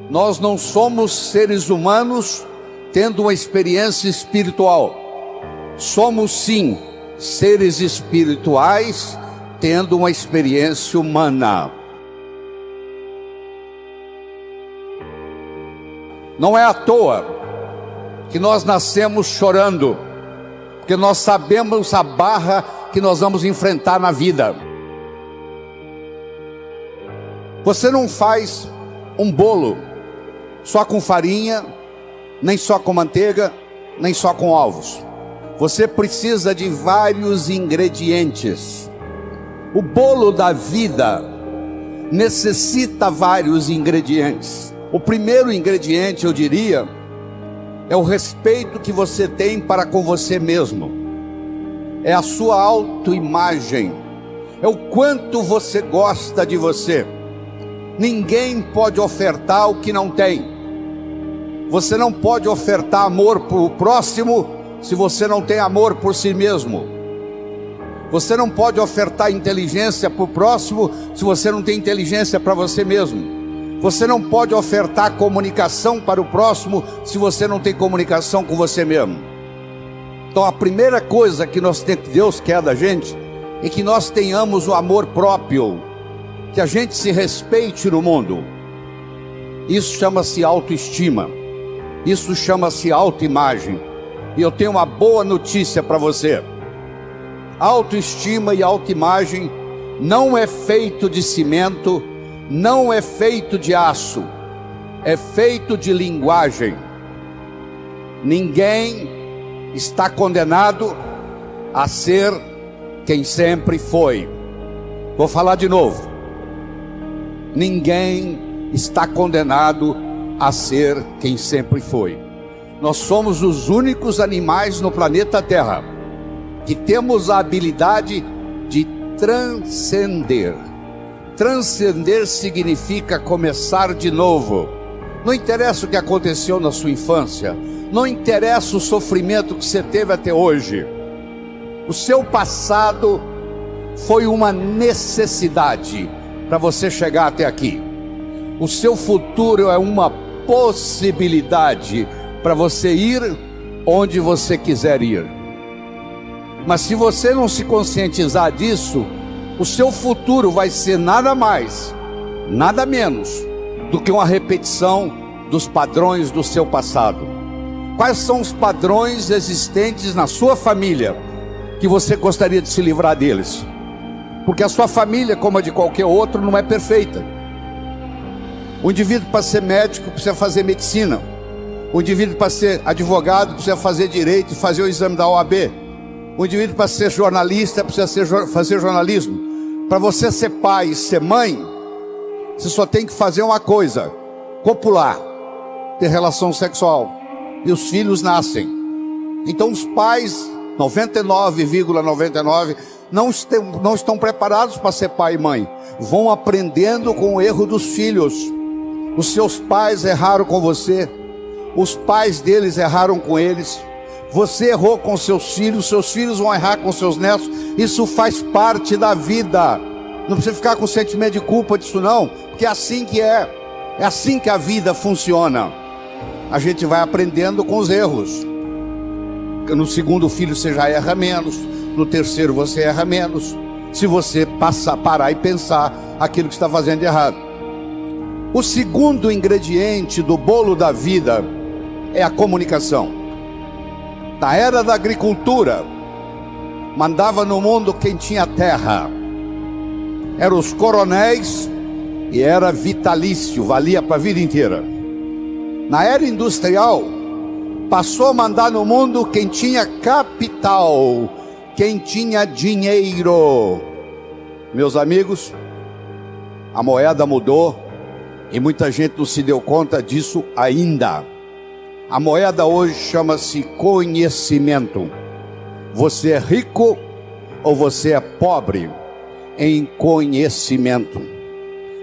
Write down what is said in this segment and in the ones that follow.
Nós não somos seres humanos tendo uma experiência espiritual. Somos sim seres espirituais tendo uma experiência humana. Não é à toa que nós nascemos chorando, porque nós sabemos a barra que nós vamos enfrentar na vida. Você não faz um bolo só com farinha, nem só com manteiga, nem só com ovos. Você precisa de vários ingredientes. O bolo da vida necessita vários ingredientes. O primeiro ingrediente, eu diria, é o respeito que você tem para com você mesmo. É a sua autoimagem. É o quanto você gosta de você. Ninguém pode ofertar o que não tem. Você não pode ofertar amor para o próximo se você não tem amor por si mesmo. Você não pode ofertar inteligência para o próximo se você não tem inteligência para você mesmo. Você não pode ofertar comunicação para o próximo se você não tem comunicação com você mesmo. Então a primeira coisa que Deus quer da gente é que nós tenhamos o amor próprio, que a gente se respeite no mundo. Isso chama-se autoestima, isso chama-se autoimagem. E eu tenho uma boa notícia para você: autoestima e autoimagem não é feito de cimento, não é feito de aço, é feito de linguagem. Ninguém está condenado a ser quem sempre foi. Vou falar de novo. Ninguém está condenado a ser quem sempre foi. Nós somos os únicos animais no planeta Terra que temos a habilidade de transcender. Transcender significa começar de novo. Não interessa o que aconteceu na sua infância, não interessa o sofrimento que você teve até hoje. O seu passado foi uma necessidade para você chegar até aqui. O seu futuro é uma possibilidade para você ir onde você quiser ir. Mas se você não se conscientizar disso, o seu futuro vai ser nada mais, nada menos do que uma repetição dos padrões do seu passado. Quais são os padrões existentes na sua família que você gostaria de se livrar deles? Porque a sua família, como a de qualquer outro, não é perfeita. O indivíduo, para ser médico, precisa fazer medicina. O indivíduo, para ser advogado, precisa fazer direito e fazer o exame da OAB. O indivíduo, para ser jornalista, precisa fazer jornalismo. Para você ser pai e ser mãe, você só tem que fazer uma coisa: copular, ter relação sexual, e os filhos nascem. Então os pais, 99,99, não estão preparados para ser pai e mãe. Vão aprendendo com o erro dos filhos. Os seus pais erraram com você, os pais deles erraram com eles, você errou com seus filhos vão errar com seus netos. Isso faz parte da vida. Não precisa ficar com sentimento de culpa disso não, porque é assim que é assim que a vida funciona. A gente vai aprendendo com os erros. No segundo filho você já erra menos, no terceiro você erra menos, se você parar e pensar aquilo que está fazendo de errado. O segundo ingrediente do bolo da vida é a comunicação. Na era da agricultura, mandava no mundo quem tinha terra. Eram os coronéis e era vitalício, valia para a vida inteira. Na era industrial, passou a mandar no mundo quem tinha capital, quem tinha dinheiro. Meus amigos, a moeda mudou e muita gente não se deu conta disso ainda. A moeda hoje chama-se conhecimento. Você é rico ou você é pobre em conhecimento.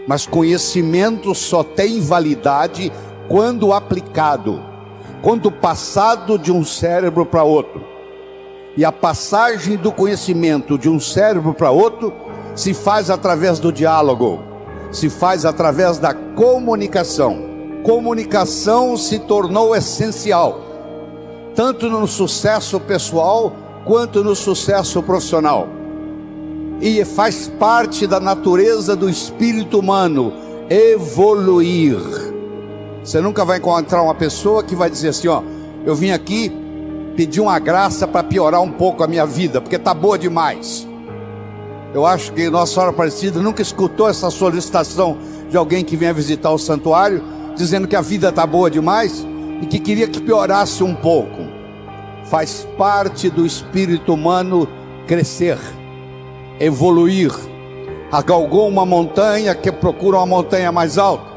Mas conhecimento só tem validade quando aplicado, quando passado de um cérebro para outro. E a passagem do conhecimento de um cérebro para outro se faz através do diálogo, se faz através da comunicação. comunicação se tornou essencial, tanto no sucesso pessoal quanto no sucesso profissional. E faz parte da natureza do espírito humano evoluir. Você nunca vai encontrar uma pessoa que vai dizer assim, ó, eu vim aqui pedir uma graça para piorar um pouco a minha vida, porque está boa demais. Eu acho que Nossa Senhora Aparecida nunca escutou essa solicitação de alguém que venha visitar o santuário, dizendo que a vida está boa demais e que queria que piorasse um pouco. Faz parte do espírito humano crescer, evoluir. Galgou uma montanha, que procura uma montanha mais alta.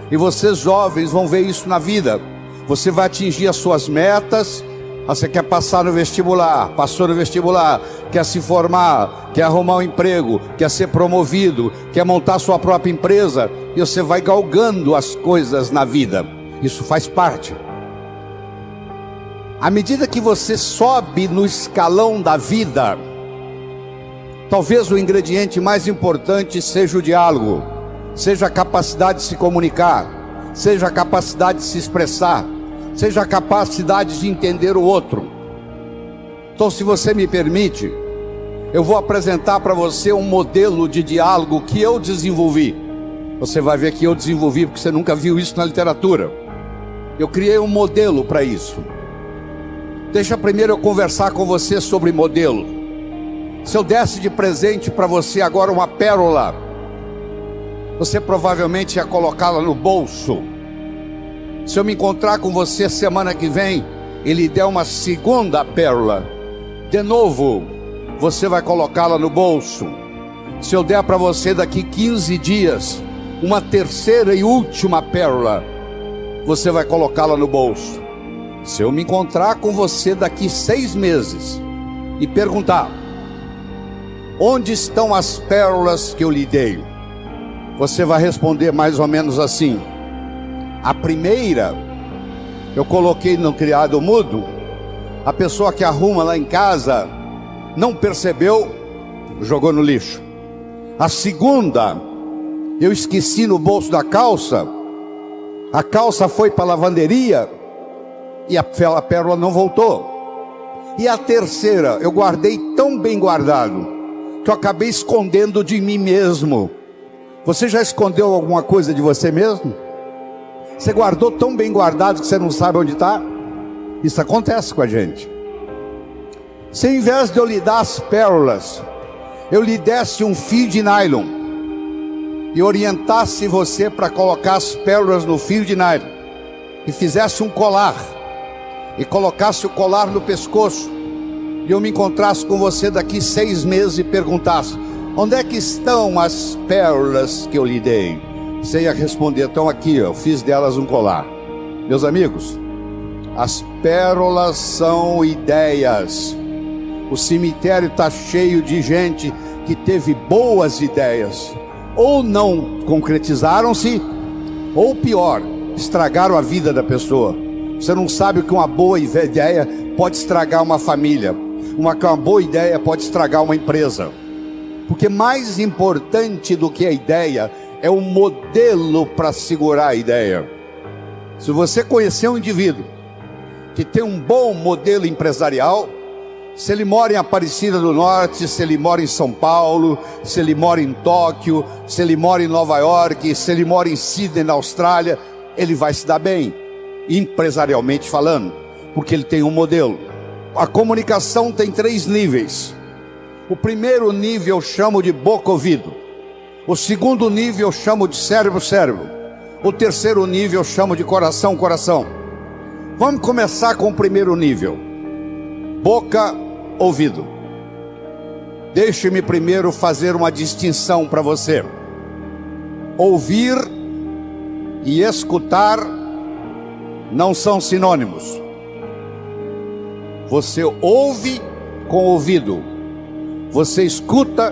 E vocês jovens vão ver isso na vida. Você vai atingir as suas metas. Você quer passar no vestibular, passou no vestibular, quer se formar, quer arrumar um emprego, quer ser promovido, quer montar sua própria empresa, e você vai galgando as coisas na vida. Isso faz parte. À medida que você sobe no escalão da vida, talvez o ingrediente mais importante seja o diálogo, seja a capacidade de se comunicar, seja a capacidade de se expressar, seja a capacidade de entender o outro. Então, se você me permite, eu vou apresentar para você um modelo de diálogo que eu desenvolvi. Você vai ver que eu desenvolvi porque você nunca viu isso na literatura. Eu criei um modelo para isso. Deixa primeiro eu conversar com você sobre modelo. Se eu desse de presente para você agora uma pérola, você provavelmente ia colocá-la no bolso. Se eu me encontrar com você semana que vem e lhe der uma segunda pérola, de novo, você vai colocá-la no bolso. Se eu der para você daqui 15 dias uma terceira e última pérola, você vai colocá-la no bolso. Se eu me encontrar com você daqui 6 meses e perguntar: onde estão as pérolas que eu lhe dei? Você vai responder mais ou menos assim: a primeira eu coloquei no criado mudo, a pessoa que arruma lá em casa não percebeu, jogou no lixo. A segunda eu esqueci no bolso da calça, a calça foi para a lavanderia e a pérola não voltou. E a terceira eu guardei tão bem guardado que eu acabei escondendo de mim mesmo. Você já escondeu alguma coisa de você mesmo? Você guardou tão bem guardado que você não sabe onde está? Isso acontece com a gente. Se ao invés de eu lhe dar as pérolas, eu lhe desse um fio de nylon e orientasse você para colocar as pérolas no fio de nylon e fizesse um colar e colocasse o colar no pescoço, e eu me encontrasse com você daqui 6 meses e perguntasse: onde é que estão as pérolas que eu lhe dei? Você ia responder: estão aqui, eu fiz delas um colar. Meus amigos, as pérolas são ideias. O cemitério está cheio de gente que teve boas ideias, ou não concretizaram-se, ou pior, estragaram a vida da pessoa. Você não sabe que uma boa ideia pode estragar uma família, uma boa ideia pode estragar uma empresa. Porque mais importante do que a ideia é o modelo para segurar a ideia. Se você conhecer um indivíduo que tem um bom modelo empresarial, se ele mora em Aparecida do Norte, se ele mora em São Paulo, se ele mora em Tóquio, se ele mora em Nova York, se ele mora em Sydney, na Austrália, ele vai se dar bem, empresarialmente falando, porque ele tem um modelo. A comunicação tem 3 níveis. O primeiro nível eu chamo de boca-ouvido. O segundo nível eu chamo de cérebro-cérebro. O terceiro nível eu chamo de coração-coração. Vamos começar com o primeiro nível. Boca-ouvido. Deixe-me primeiro fazer uma distinção para você. Ouvir e escutar não são sinônimos. Você ouve com o ouvido, você escuta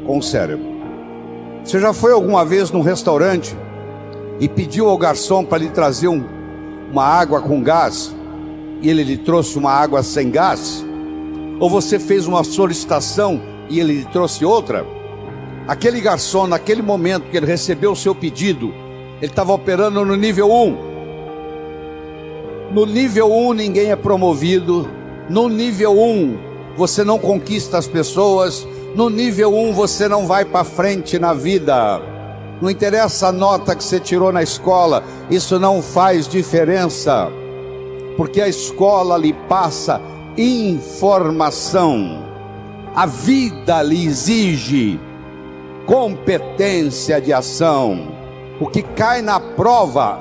com o cérebro. Você já foi alguma vez num restaurante e pediu ao garçom para lhe trazer uma água com gás, e ele lhe trouxe uma água sem gás? Ou você fez uma solicitação e ele lhe trouxe outra? Aquele garçom, naquele momento que ele recebeu o seu pedido, Ele estava operando no nível 1. No nível 1 ninguém é promovido. No nível 1 você não conquista as pessoas. No nível 1 você não vai para frente na vida. Não interessa a nota que você tirou na escola, isso não faz diferença, porque a escola lhe passa informação. A vida lhe exige competência de ação. O que cai na prova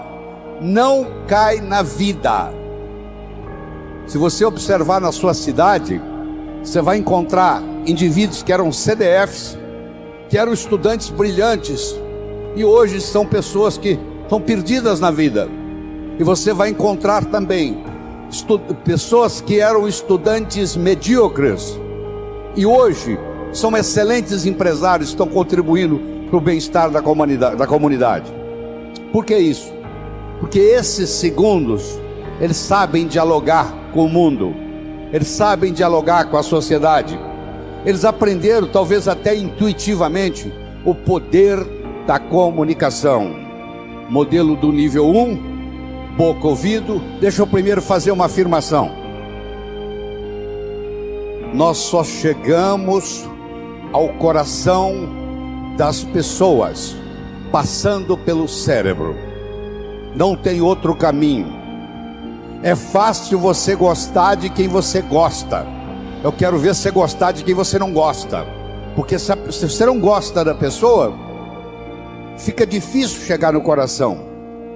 não cai na vida. Se você observar na sua cidade, você vai encontrar indivíduos que eram CDFs, que eram estudantes brilhantes, e hoje são pessoas que estão perdidas na vida. E você vai encontrar também pessoas que eram estudantes medíocres, e hoje são excelentes empresários, estão contribuindo para o bem-estar da comunidade. Por que isso? Porque esses segundos, eles sabem dialogar com o mundo, eles sabem dialogar com a sociedade, eles aprenderam, talvez até intuitivamente, o poder da comunicação. Modelo do nível 1, boca ouvido. Deixa eu primeiro fazer uma afirmação. Nós só chegamos ao coração das pessoas passando pelo cérebro. Não tem outro caminho. É fácil você gostar de quem você gosta. Eu quero ver você gostar de quem você não gosta, porque se você não gosta da pessoa, fica difícil chegar no coração.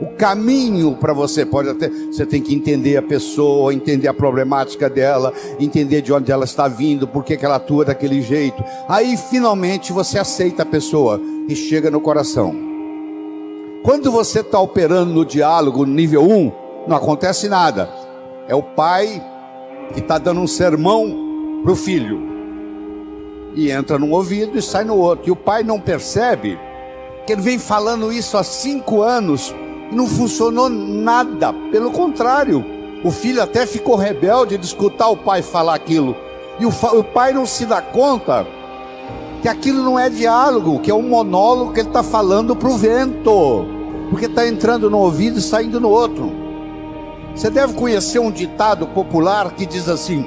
O caminho para você você tem que entender a pessoa, entender a problemática dela, entender de onde ela está vindo, por que ela atua daquele jeito. Aí finalmente você aceita a pessoa e chega no coração. Quando você está operando no diálogo no nível 1, não acontece nada. É o pai que está dando um sermão para o filho, e entra num ouvido e sai no outro, e o pai não percebe que ele vem falando isso há 5 anos e não funcionou nada. Pelo contrário, o filho até ficou rebelde de escutar o pai falar aquilo, e o pai não se dá conta que aquilo não é diálogo, que é um monólogo que ele está falando para o vento, porque está entrando no ouvido e saindo no outro. Você deve conhecer um ditado popular que diz assim: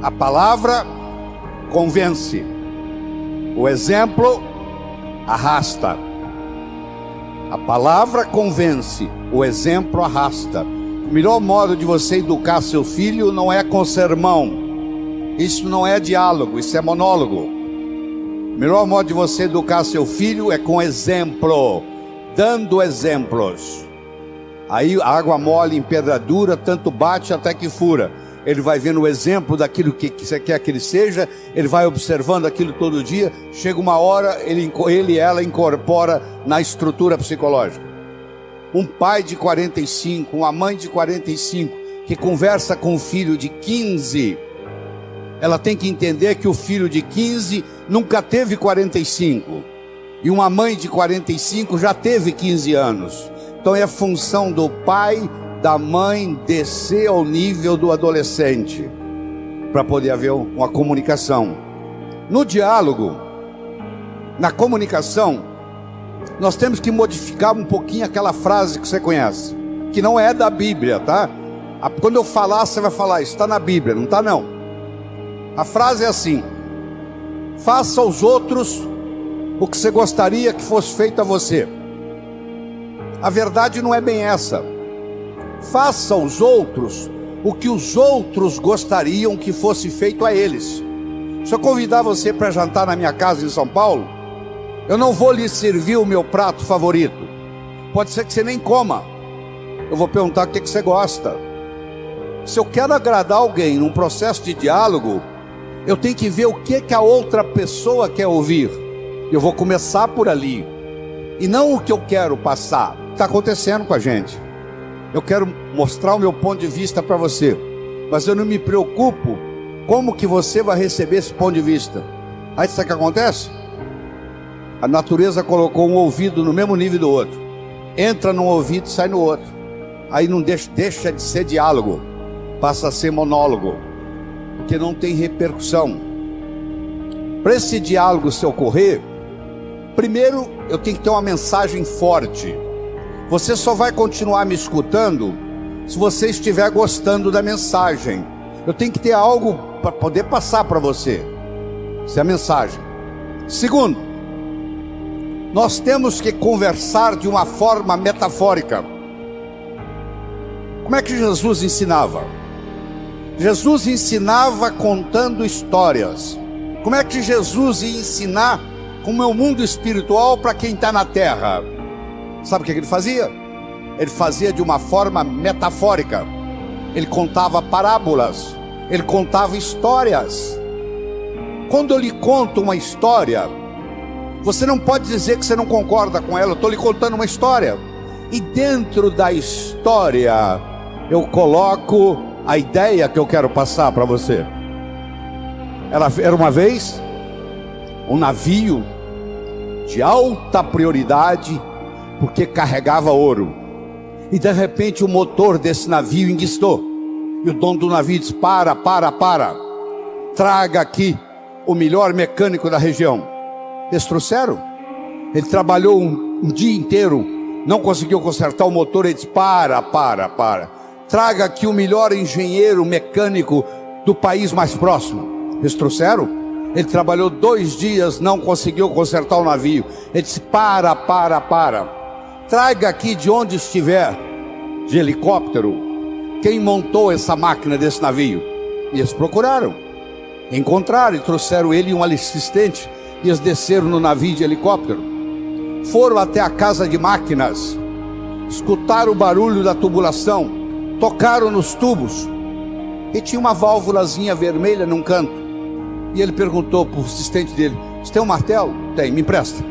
a palavra convence, o exemplo arrasta. A palavra convence, o exemplo arrasta. O melhor modo de você educar seu filho não é com sermão. Isso não é diálogo, isso é monólogo. O melhor modo de você educar seu filho é com exemplo, dando exemplos. Aí a água mole em pedra dura, tanto bate até que fura. Ele vai vendo o exemplo daquilo que você quer que ele seja, ele vai observando aquilo todo dia, chega uma hora, ele e ela incorpora na estrutura psicológica. Um pai de 45, uma mãe de 45, que conversa com um filho de 15, ela tem que entender que o filho de 15 nunca teve 45, e uma mãe de 45 já teve 15 anos. Então é função do pai, da mãe, descer ao nível do adolescente, para poder haver uma comunicação. No diálogo, na comunicação, nós temos que modificar um pouquinho aquela frase que você conhece, que não é da Bíblia, tá? Quando eu falar, você vai falar, está na Bíblia, não está não. A frase é assim: faça aos outros o que você gostaria que fosse feito a você. A verdade não é bem essa. Faça aos outros o que os outros gostariam que fosse feito a eles. Se eu convidar você para jantar na minha casa em São Paulo, eu não vou lhe servir o meu prato favorito. Pode ser que você nem coma. Eu vou perguntar o que você gosta. Se eu quero agradar alguém num processo de diálogo, eu tenho que ver o que a outra pessoa quer ouvir. Eu vou começar por ali, e não o que eu quero passar. Está acontecendo com a gente. Eu quero mostrar o meu ponto de vista para você, mas eu não me preocupo como que você vai receber esse ponto de vista. Aí sabe o que acontece? A natureza colocou um ouvido no mesmo nível do outro. Entra num ouvido e sai no outro. Aí não deixa de ser diálogo, passa a ser monólogo, porque não tem repercussão. Para esse diálogo se ocorrer, Primeiro, eu tenho que ter uma mensagem forte. Você só vai continuar me escutando se você estiver gostando da mensagem. Eu tenho que ter algo para poder passar para você. Essa é a mensagem. Segundo, nós temos que conversar de uma forma metafórica. Como é que Jesus ensinava? Jesus ensinava contando histórias. Como é que Jesus ia ensinar como é o mundo espiritual para quem está na terra? Sabe o que ele fazia? Ele fazia de uma forma metafórica. Ele contava parábolas, ele contava histórias. Quando eu lhe conto uma história, você não pode dizer que você não concorda com ela. Eu estou lhe contando uma história, e dentro da história eu coloco a ideia que eu quero passar para você. Era uma vez um navio de alta prioridade, porque carregava ouro, e de repente o motor desse navio enguiçou, e o dono do navio disse: para, traga aqui o melhor mecânico da região. Eles trouxeram. Ele trabalhou um dia inteiro, não conseguiu consertar o motor. Ele disse: para, traga aqui o melhor engenheiro mecânico do país mais próximo. Eles trouxeram. Ele trabalhou 2 dias, não conseguiu consertar o navio. Ele disse: para, traga aqui de onde estiver, de helicóptero, quem montou essa máquina desse navio. E eles procuraram, encontraram e trouxeram ele e um assistente. E eles desceram no navio de helicóptero, foram até a casa de máquinas, escutaram o barulho da tubulação, tocaram nos tubos, e tinha uma válvulazinha vermelha num canto. E ele perguntou para o assistente dele: você tem um martelo? Tem, me empresta.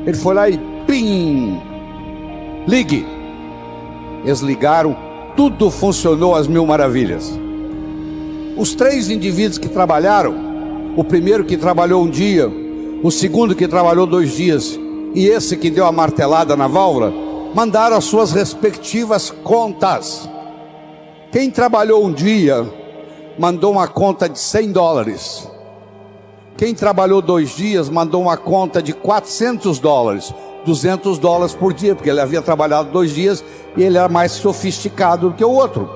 Ele foi lá e pim, ligue. Eles ligaram, tudo funcionou às mil maravilhas. Os 3 indivíduos que trabalharam, o primeiro que trabalhou um dia, o segundo que trabalhou 2 dias, e esse que deu a martelada na válvula, mandaram as suas respectivas contas. Quem trabalhou um dia mandou uma conta de $100. Quem trabalhou 2 dias mandou uma conta de $400, $200 por dia, porque ele havia trabalhado 2 dias e ele era mais sofisticado do que o outro.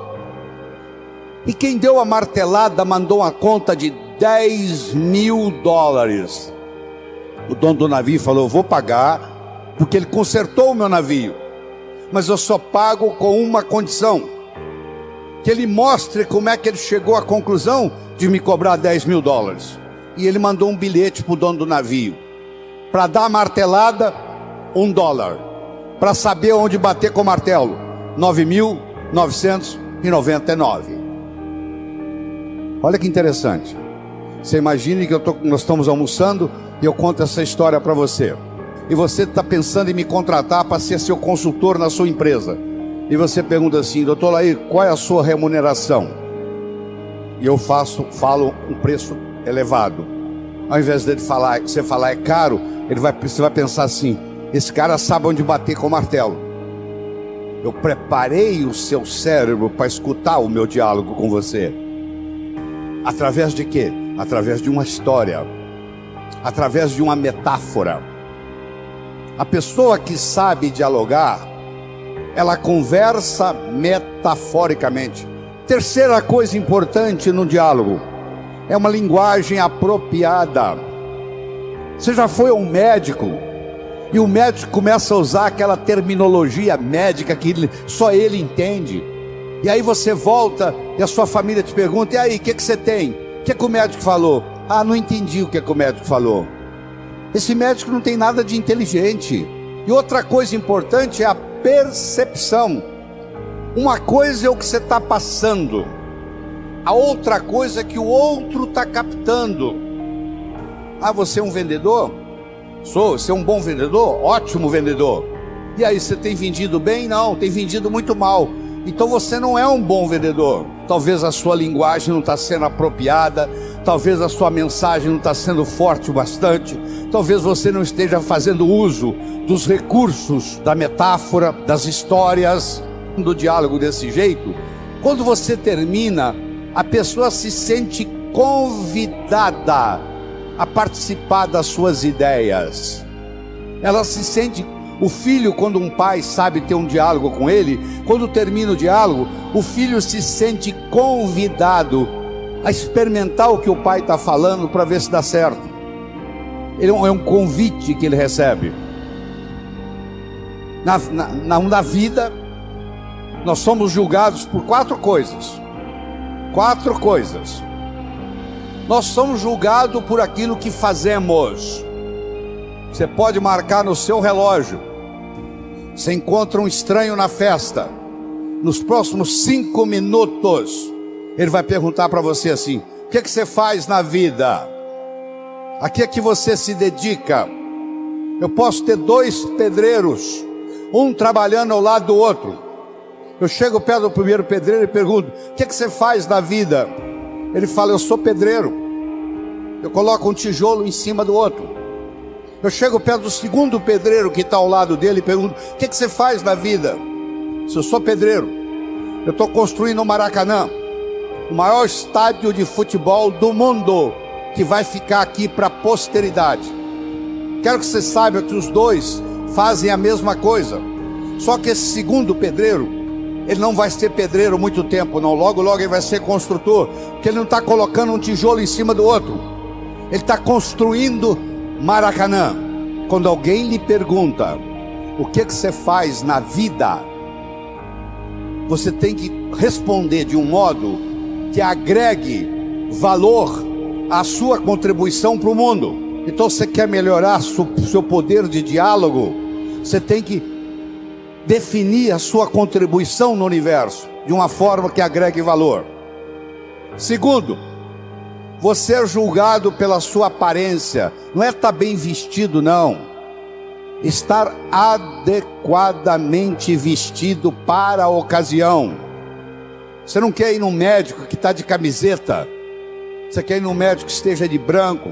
E quem deu a martelada mandou uma conta de $10.000. O dono do navio falou: eu vou pagar, porque ele consertou o meu navio, mas eu só pago com uma condição: que ele mostre como é que ele chegou à conclusão de me cobrar $10.000. E ele mandou um bilhete para o dono do navio: para dar a martelada, $1, para saber onde bater com o martelo, 9.999. Olha que interessante. Você imagine que nós estamos almoçando e eu conto essa história para você, e você está pensando em me contratar para ser seu consultor na sua empresa, e você pergunta assim: doutor Laí, qual é a sua remuneração? E eu falo um preço elevado. Ao invés de você falar é caro, você vai pensar assim: esse cara sabe onde bater com o martelo. Eu preparei o seu cérebro para escutar o meu diálogo com você. Através de quê? Através de uma história, através de uma metáfora. A pessoa que sabe dialogar, ela conversa metaforicamente. Terceira coisa importante no diálogo é uma linguagem apropriada. Você já foi a um médico e o médico começa a usar aquela terminologia médica que só ele entende, e aí você volta e a sua família te pergunta: e aí, o que você tem? O que o médico falou? Ah, não entendi o que o médico falou. Esse médico não tem nada de inteligente. E outra coisa importante é a percepção. Uma coisa é o que você está passando, a outra coisa é que o outro está captando. Ah, você é um vendedor? Sou. Você é um bom vendedor? Ótimo vendedor. E aí, você tem vendido bem? Não, tem vendido muito mal. Então você não é um bom vendedor. Talvez a sua linguagem não está sendo apropriada, talvez a sua mensagem não está sendo forte o bastante, talvez você não esteja fazendo uso dos recursos da metáfora, das histórias, do diálogo desse jeito. Quando você termina, a pessoa se sente convidada a participar das suas ideias. Ela se sente, o filho, quando um pai sabe ter um diálogo com ele, quando termina o diálogo, o filho se sente convidado a experimentar o que o pai está falando para ver se dá certo. É um convite que ele recebe. Na vida, nós somos julgados por 4 coisas. 4 coisas. Nós somos julgados por aquilo que fazemos. Você pode marcar no seu relógio. Você encontra um estranho na festa. Nos próximos 5 minutos, ele vai perguntar para você assim: o que é que você faz na vida? A que é que você se dedica? Eu posso ter 2 pedreiros, um trabalhando ao lado do outro. Eu chego perto do primeiro pedreiro e pergunto: o que é que você faz na vida? Ele fala: eu sou pedreiro. Eu coloco um tijolo em cima do outro. Eu chego perto do segundo pedreiro que está ao lado dele e pergunto: o que é que você faz na vida? Se eu sou pedreiro, eu estou construindo o Maracanã, o maior estádio de futebol do mundo, que vai ficar aqui para a posteridade. Quero que você saiba que os 2 fazem a mesma coisa. Só que esse segundo pedreiro, ele não vai ser pedreiro muito tempo não. Logo ele vai ser construtor, porque ele não está colocando um tijolo em cima do outro. Ele está construindo Maracanã. Quando alguém lhe pergunta: o que você faz na vida? Você tem que responder de um modo que agregue valor à sua contribuição para o mundo. Então, você quer melhorar seu poder de diálogo, você tem que definir a sua contribuição no universo de uma forma que agregue valor. Segundo, você é julgado pela sua aparência. Não é estar bem vestido, não. Estar adequadamente vestido para a ocasião. Você não quer ir num médico que está de camiseta. Você quer ir num médico que esteja de branco,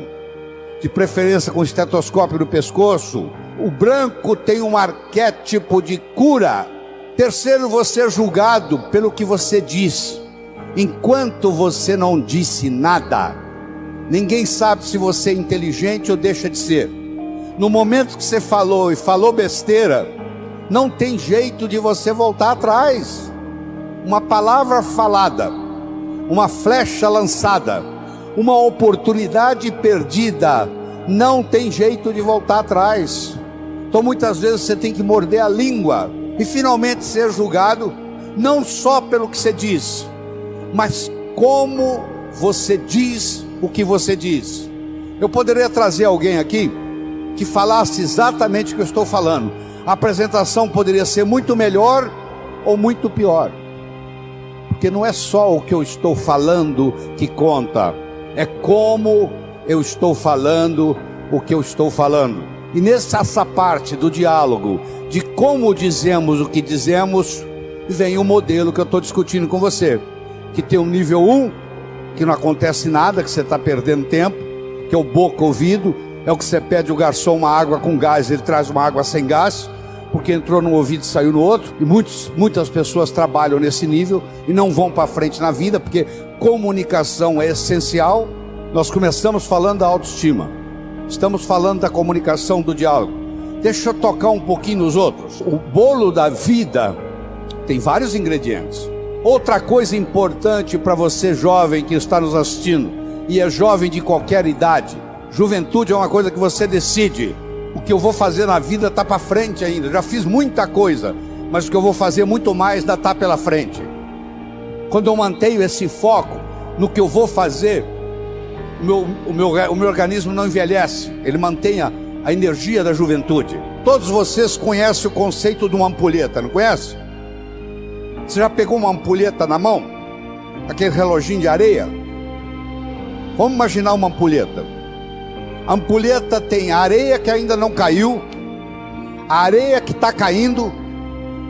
de preferência com estetoscópio no pescoço. O branco tem um arquétipo de cura. Terceiro, você é julgado pelo que você diz. Enquanto você não disse nada, ninguém sabe se você é inteligente ou deixa de ser. No momento que você falou e falou besteira, não tem jeito de você voltar atrás. Uma palavra falada, uma flecha lançada, uma oportunidade perdida, não tem jeito de voltar atrás. Então muitas vezes você tem que morder a língua e finalmente ser julgado, não só pelo que você diz, mas como você diz o que você diz. Eu poderia trazer alguém aqui que falasse exatamente o que eu estou falando. A apresentação poderia ser muito melhor ou muito pior, porque não é só o que eu estou falando que conta, é como eu estou falando o que eu estou falando. E nessa parte do diálogo, de como dizemos o que dizemos, vem o modelo que eu estou discutindo com você, que tem um nível 1, que não acontece nada, que você está perdendo tempo, que é o boca-ouvido, é o que você pede o garçom uma água com gás, ele traz uma água sem gás, porque entrou num ouvido e saiu no outro. E muitas pessoas trabalham nesse nível e não vão para frente na vida, porque comunicação é essencial. Nós começamos falando da autoestima, estamos falando da comunicação, do diálogo. Deixa eu tocar um pouquinho nos outros. O bolo da vida tem vários ingredientes. Outra coisa importante para você jovem que está nos assistindo, e é jovem de qualquer idade, juventude é uma coisa que você decide. O que eu vou fazer na vida está para frente ainda. Já fiz muita coisa, mas o que eu vou fazer muito mais ainda está pela frente. Quando eu mantenho esse foco no que eu vou fazer, o meu organismo não envelhece. Ele mantém a energia da juventude. Todos vocês conhecem o conceito de uma ampulheta, não conhece? Você já pegou uma ampulheta na mão? Aquele reloginho de areia? Vamos imaginar uma ampulheta. A ampulheta tem a areia que ainda não caiu, a areia que está caindo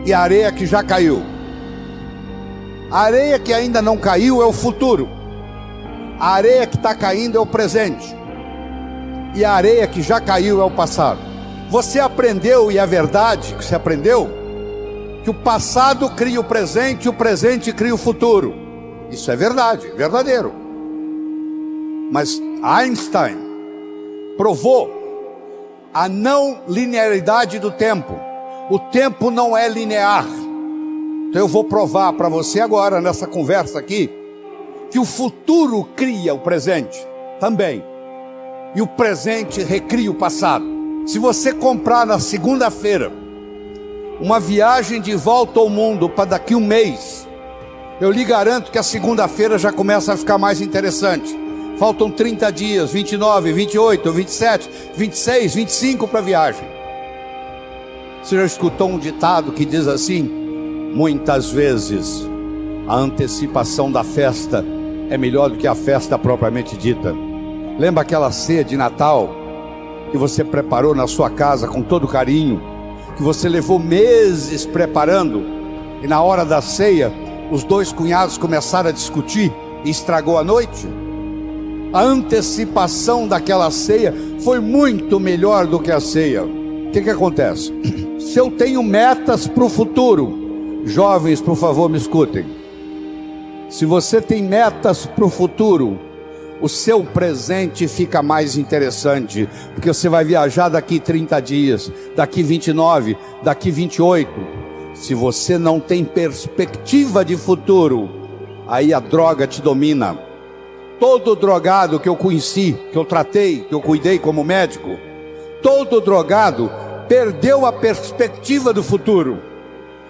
e a areia que já caiu. A areia que ainda não caiu é o futuro. A areia que está caindo é o presente. E a areia que já caiu é o passado. Você aprendeu, e é verdade que você aprendeu, que o passado cria o presente cria o futuro. Isso é verdade, verdadeiro. Mas Einstein provou a não linearidade do tempo. O tempo não é linear. Então eu vou provar para você agora, nessa conversa aqui, que o futuro cria o presente também. E o presente recria o passado. Se você comprar na segunda-feira uma viagem de volta ao mundo para daqui um mês, eu lhe garanto que a segunda-feira já começa a ficar mais interessante. Faltam 30 dias, 29, 28, 27, 26, 25 para a viagem. Você já escutou um ditado que diz assim: muitas vezes a antecipação da festa é melhor do que a festa propriamente dita. Lembra aquela ceia de Natal que você preparou na sua casa com todo carinho, que você levou meses preparando, e na hora da ceia os dois cunhados começaram a discutir e estragou a noite? A antecipação daquela ceia foi muito melhor do que a ceia. O que acontece? Se eu tenho metas para o futuro, jovens, por favor, me escutem. Se você tem metas para o futuro, o seu presente fica mais interessante, porque você vai viajar daqui 30 dias, daqui 29, daqui 28. Se você não tem perspectiva de futuro, aí a droga te domina. Todo drogado que eu conheci, que eu tratei, que eu cuidei como médico, todo drogado perdeu a perspectiva do futuro.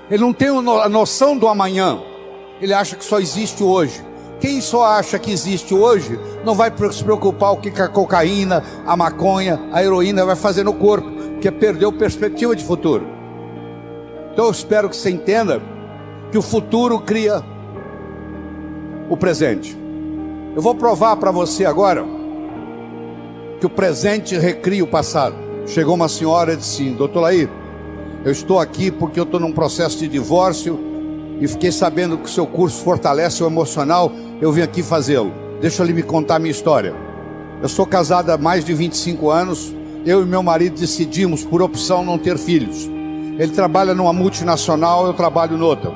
Ele não tem a noção do amanhã. Ele acha que só existe hoje. Quem só acha que existe hoje não vai se preocupar o que a cocaína, a maconha, a heroína vai fazer no corpo, porque perdeu perspectiva de futuro. Então eu espero que você entenda que o futuro cria o presente. Eu vou provar para você agora que o presente recria o passado. Chegou uma senhora e disse assim: doutor Laí, eu estou aqui porque eu estou num processo de divórcio e fiquei sabendo que o seu curso fortalece o emocional, eu vim aqui fazê-lo. Deixa eu lhe contar a minha história. Eu sou casado há mais de 25 anos, eu e meu marido decidimos por opção não ter filhos. Ele trabalha numa multinacional, eu trabalho noutra.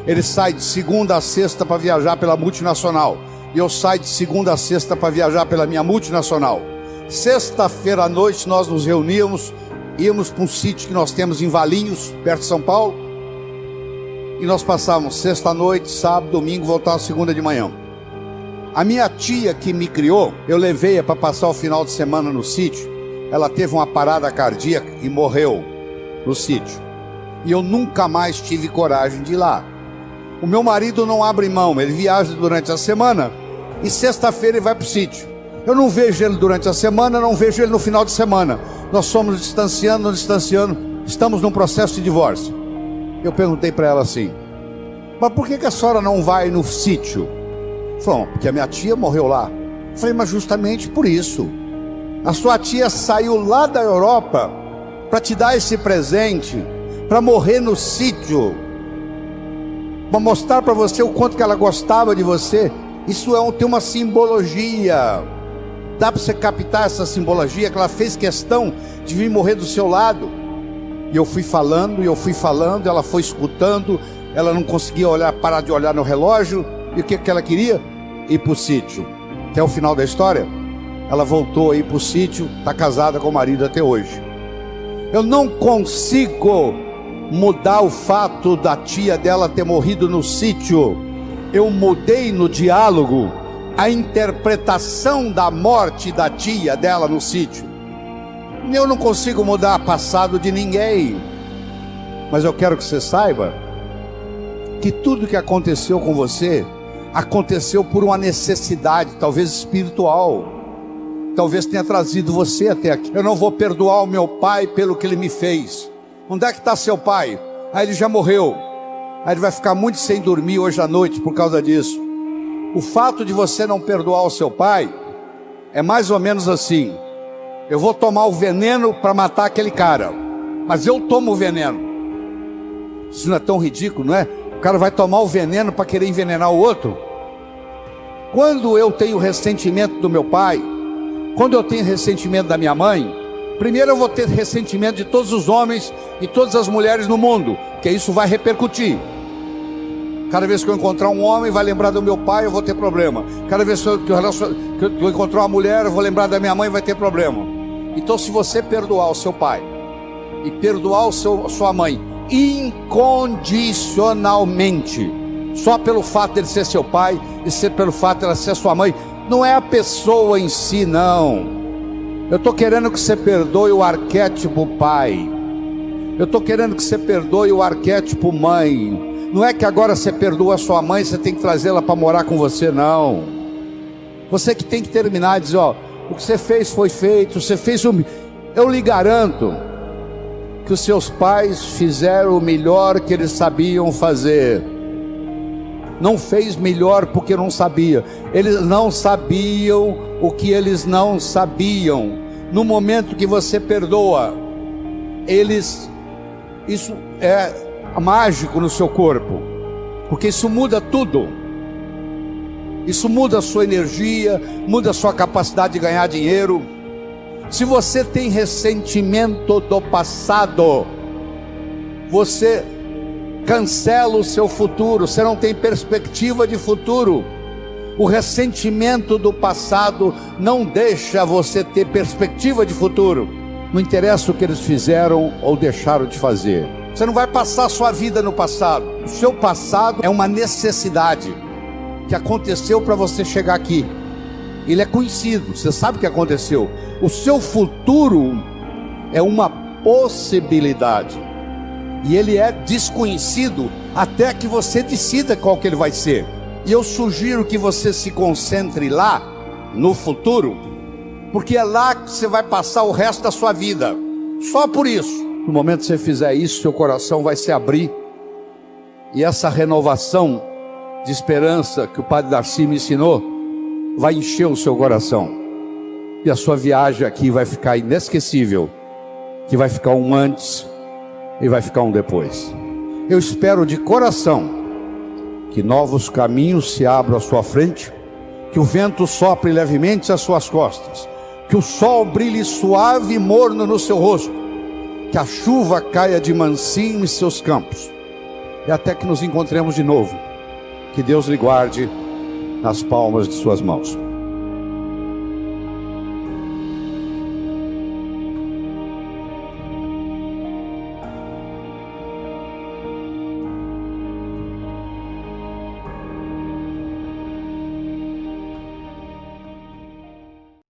Ele sai de segunda a sexta para viajar pela multinacional, e eu saio de segunda a sexta para viajar pela minha multinacional. Sexta-feira à noite nós nos reuníamos, íamos para um sítio que nós temos em Valinhos, perto de São Paulo, e nós passávamos sexta à noite, sábado, domingo, voltávamos segunda de manhã. A minha tia que me criou, eu levei-a para passar o final de semana no sítio. Ela teve uma parada cardíaca e morreu no sítio. E eu nunca mais tive coragem de ir lá. O meu marido não abre mão, ele viaja durante a semana e sexta-feira ele vai para o sítio. Eu não vejo ele durante a semana, não vejo ele no final de semana. Nós somos distanciando, estamos num processo de divórcio. Eu perguntei para ela assim: mas por que a senhora não vai no sítio? Falou: porque a minha tia morreu lá. Eu falei: mas justamente por isso. A sua tia saiu lá da Europa para te dar esse presente, para morrer no sítio, para mostrar para você o quanto que ela gostava de você. Isso tem uma simbologia. Dá para você captar essa simbologia, que ela fez questão de vir morrer do seu lado. E eu fui falando, ela foi escutando, ela não conseguia parar de olhar no relógio. E o que ela queria? Ir para o sítio. Até o final da história, ela voltou a ir para o sítio, está casada com o marido até hoje. Eu não consigo mudar o fato da tia dela ter morrido no sítio. Eu mudei no diálogo a interpretação da morte da tia dela no sítio. Eu não consigo mudar o passado de ninguém, mas eu quero que você saiba que tudo que aconteceu com você aconteceu por uma necessidade, talvez espiritual, talvez tenha trazido você até aqui. Eu não vou perdoar o meu pai pelo que ele me fez. Onde é que está seu pai? Ele já morreu. Ele vai ficar muito sem dormir hoje à noite por causa disso. O fato de você não perdoar o seu pai é mais ou menos assim: eu vou tomar o veneno para matar aquele cara, mas eu tomo o veneno. Isso não é tão ridículo, não é? O cara vai tomar o veneno para querer envenenar o outro. Quando eu tenho ressentimento do meu pai, quando eu tenho ressentimento da minha mãe, primeiro eu vou ter ressentimento de todos os homens e todas as mulheres no mundo, porque isso vai repercutir. Cada vez que eu encontrar um homem, vai lembrar do meu pai, eu vou ter problema. Cada vez que eu encontrar uma mulher, eu vou lembrar da minha mãe, vai ter problema. Então, se você perdoar o seu pai e perdoar sua mãe incondicionalmente, só pelo fato de ele ser seu pai e pelo fato de ela ser sua mãe, não é a pessoa em si, não. Eu estou querendo que você perdoe o arquétipo pai. Eu estou querendo que você perdoe o arquétipo mãe. Não é que agora você perdoa a sua mãe, você tem que trazê-la para morar com você, não. Você que tem que terminar e dizer, ó, o que você fez foi feito, você fez o... Eu lhe garanto que os seus pais fizeram o melhor que eles sabiam fazer. Não fez melhor porque não sabia. Eles não sabiam o que eles não sabiam. No momento que você perdoa, isso é mágico no seu corpo, porque isso muda tudo. Isso muda a sua energia, muda a sua capacidade de ganhar dinheiro. Se você tem ressentimento do passado, você cancela o seu futuro, você não tem perspectiva de futuro. O ressentimento do passado não deixa você ter perspectiva de futuro. Não interessa o que eles fizeram ou deixaram de fazer. Você não vai passar a sua vida no passado. O seu passado é uma necessidade que aconteceu para você chegar aqui. Ele é conhecido, você sabe o que aconteceu. O seu futuro é uma possibilidade. E ele é desconhecido até que você decida qual que ele vai ser. E eu sugiro que você se concentre lá, no futuro, porque é lá que você vai passar o resto da sua vida. Só por isso. No momento que você fizer isso, seu coração vai se abrir. E essa renovação de esperança que o Padre Darcy me ensinou, vai encher o seu coração. E a sua viagem aqui vai ficar inesquecível. Que vai ficar um antes e vai ficar um depois. Eu espero de coração que novos caminhos se abram à sua frente, que o vento sopre levemente às suas costas, que o sol brilhe suave e morno no seu rosto, que a chuva caia de mansinho em seus campos, e até que nos encontremos de novo. Que Deus lhe guarde nas palmas de suas mãos.